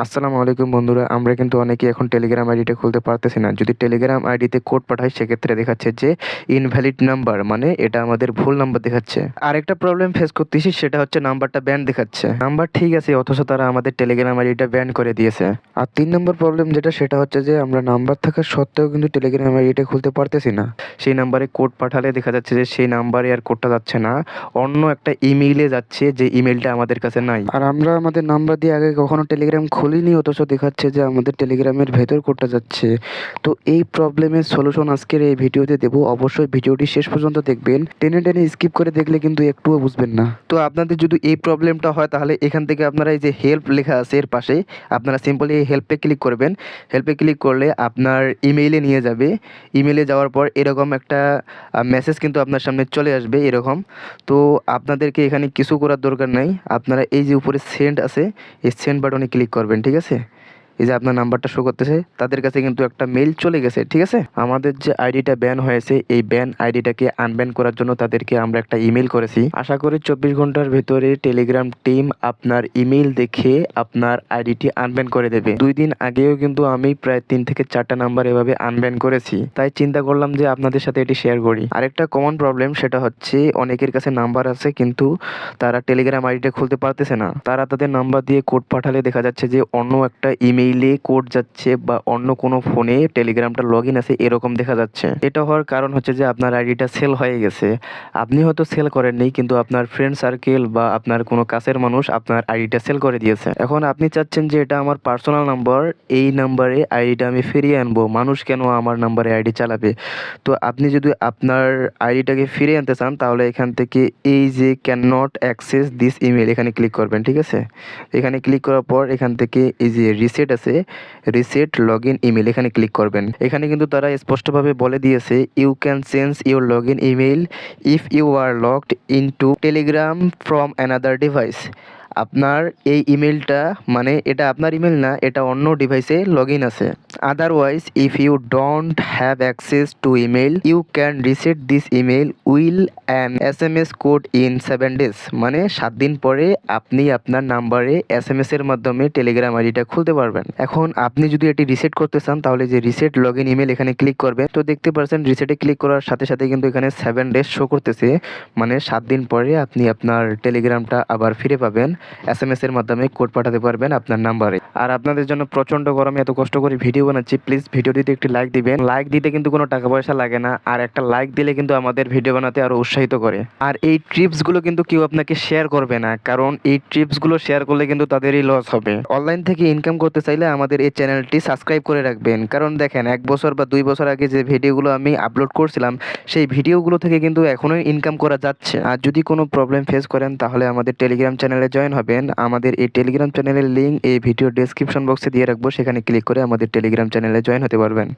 আসসালামু আলাইকুম বন্ধুরা, আমরা কিন্তু অনেকেই এখন টেলিগ্রাম আইডিটা খুলতে পারতেছি না। যদি টেলিগ্রাম আইডিতে কোড পাঠাই সেক্ষেত্রে দেখাচ্ছে যে ইনভ্যালিড নাম্বার, মানে এটা আমাদের ভুল নাম্বার দেখাচ্ছে। আরেকটা প্রবলেম ফেস করতেছি, সেটা হচ্ছে নাম্বারটা ব্যান দেখাচ্ছে। নাম্বার ঠিক আছে, অথচ তারা আমাদের টেলিগ্রাম আইডিটা ব্যান করে দিয়েছে। আর 3 নম্বর প্রবলেম যেটা, সেটা হচ্ছে যে আমরা নাম্বার থাকা সত্ত্বেও কিন্তু টেলিগ্রাম আইডিটা খুলতে পারতেছি না। সেই নাম্বারে কোড পাঠালে দেখা যাচ্ছে যে সেই নাম্বারে আর কোডটা যাচ্ছে না, অন্য একটা ইমেইলে যাচ্ছে, যে ইমেইলটা আমাদের কাছে নাই। আর আমরা আমাদের নাম্বার দিয়ে আগে কখনো টেলিগ্রাম খুলিনি, অথচ দেখাচ্ছে যে আমাদের টেলিগ্রামের ভেতর কোডটা যাচ্ছে। তো এই প্রবলেমের সলিউশন আজকের এই ভিডিওতে দেবো। অবশ্যই ভিডিওটি শেষ পর্যন্ত দেখবেন, টেনে টেনে স্কিপ করে দেখলে কিন্তু একটুও বুঝবেন না। তো আপনাদের যদি এই প্রবলেমটা হয়, তাহলে এখান থেকে আপনারা এই যে হেল্প লেখা আছে এর পাশে, আপনারা সিম্পলি এই হেল্পে ক্লিক করবেন। হেল্পে ক্লিক করলে আপনার ইমেইলে নিয়ে যাবে। ইমেইলে যাওয়ার পর এরকম একটা মেসেজ কিন্তু আপনার সামনে চলে আসবে এরকম। তো আপনাদেরকে এখানে কিছু করার দরকার নাই, আপনারা এই যে উপরে সেন্ড আছে, এই সেন্ড বাটনে ক্লিক করবেন, ঠিক আছে। এই যে আপনার নাম্বারটা শো করতেছে, তাদের কাছে কিন্তু একটা মেইল চলে গেছে, ঠিক আছে। আমাদের যে আইডিটা ব্যান হয়েছে, এই ব্যান আইডিটাকে আনব্যান করার জন্য তাদেরকে আমরা একটা ইমেল করেছি। আশা করি 24 ঘন্টার ভেতরে টেলিগ্রাম টিম আপনার ইমেল দেখে আপনার আইডিটি আনব্যান করে দেবে। 2 দিন আগেও কিন্তু আমি প্রায় 3 থেকে 4টা নাম্বার এভাবে আনব্যান করেছি, তাই চিন্তা করলাম যে আপনাদের সাথে এটি শেয়ার করি। আরেকটা কমন প্রবলেম, সেটা হচ্ছে অনেকের কাছে নাম্বার আছে কিন্তু তারা টেলিগ্রাম আইডিটা খুলতে পারতেছে না। তারা তাদের নাম্বার দিয়ে কোড পাঠালে দেখা যাচ্ছে যে অন্য একটা ইমেইলে কোড যাচ্ছে, বা অন্য কোনো ফোনে টেলিগ্রামটা লগ ইন আছে এরকম দেখা যাচ্ছে। এটা হওয়ার কারণ হচ্ছে যে আপনার আইডিটা সেল হয়ে গেছে। আপনি হয়তো সেল করেননি, কিন্তু আপনার ফ্রেন্ড সার্কেল বা আপনার কোনো কাছের মানুষ আপনার আইডিটা সেল করে দিয়েছে। এখন আপনি চাচ্ছেন যে এটা আমার পার্সোনাল নাম্বার, এই নাম্বারে আইডিটা আমি ফিরিয়ে আনবো, মানুষ কেন আমার নাম্বারে আইডি চালাবে। তো আপনি যদি আপনার আইডিটাকে ফিরে আনতে চান, তাহলে এখান থেকে এই যে can not access this email, এখানে ক্লিক করবেন, ঠিক আছে। এখানে ক্লিক করার পর এখান থেকে এই যে রিসেট আছে, রিসেট লগ ইন ইমেল, এখানে ক্লিক করবেন। এখানে কিন্তু তারা স্পষ্টভাবে বলে দিয়েছে, you can change your log in email if you are logged into Telegram from another device. আপনার এই ইমেলটা, মানে এটা আপনার ইমেল না, এটা অন্য ডিভাইসে লগ ইন আছে। Otherwise if you don't have access to email you can reset this email will an SMS code in 7 days, মানে 7 দিন পরে আপনি আপনার নাম্বারে SMS এর মাধ্যমে টেলিগ্রাম আইডিটা খুলতে পারবেন। এখন আপনি যদি এটি রিসেট করতে চান, তাহলে যে রিসেট লগ ইন ইমেল এখানে ক্লিক করবেন। তো দেখতে পাচ্ছেন রিসেটে ক্লিক করার সাথে সাথে কিন্তু এখানে 7 days শো করতেছে, মানে 7 দিন পরে আপনি আপনার টেলিগ্রামটা আবার ফিরে পাবেন। SMS এর মাধ্যমে কোড পাঠাতে পারবেন আপনার নাম্বারে। আর আপনাদের জন্য প্রচন্ড গরমে এত কষ্ট করে ভিডিও বানাচ্ছি, প্লিজ ভিডিওটিতে একটি লাইক দিবেন। লাইক দিতে কিন্তু কোনো টাকা পয়সা লাগে না, আর একটা লাইক দিলে কিন্তু আমাদের ভিডিও বানাতে আরো উৎসাহিত করে। আর এই ট্রিপসগুলো কিন্তু কেউ আপনাকে শেয়ার করবে না, কারণ এই ট্রিপসগুলো শেয়ার করলে কিন্তু তাদেরই লস হবে। অনলাইন থেকে ইনকাম করতে চাইলে আমাদের এই চ্যানেলটি সাবস্ক্রাইব করে রাখবেন, কারণ দেখেন 1 বছর বা 2 বছর আগে যে ভিডিওগুলো আমি আপলোড করছিলাম, সেই ভিডিওগুলো থেকে কিন্তু এখনো ইনকাম করা যাচ্ছে। আর যদি কোনো প্রবলেম ফেস করেন, তাহলে আমাদের টেলিগ্রাম চ্যানেলে জয়েন হবেন। আমাদের এই টেলিগ্রাম চ্যানেলের লিঙ্ক এই ভিডিও ডেসক্রিপশন বক্সে দিয়ে রাখবো, সেখানে ক্লিক করে আমাদের টেলিগ্রাম চ্যানেলে জয়েন হতে পারবেন।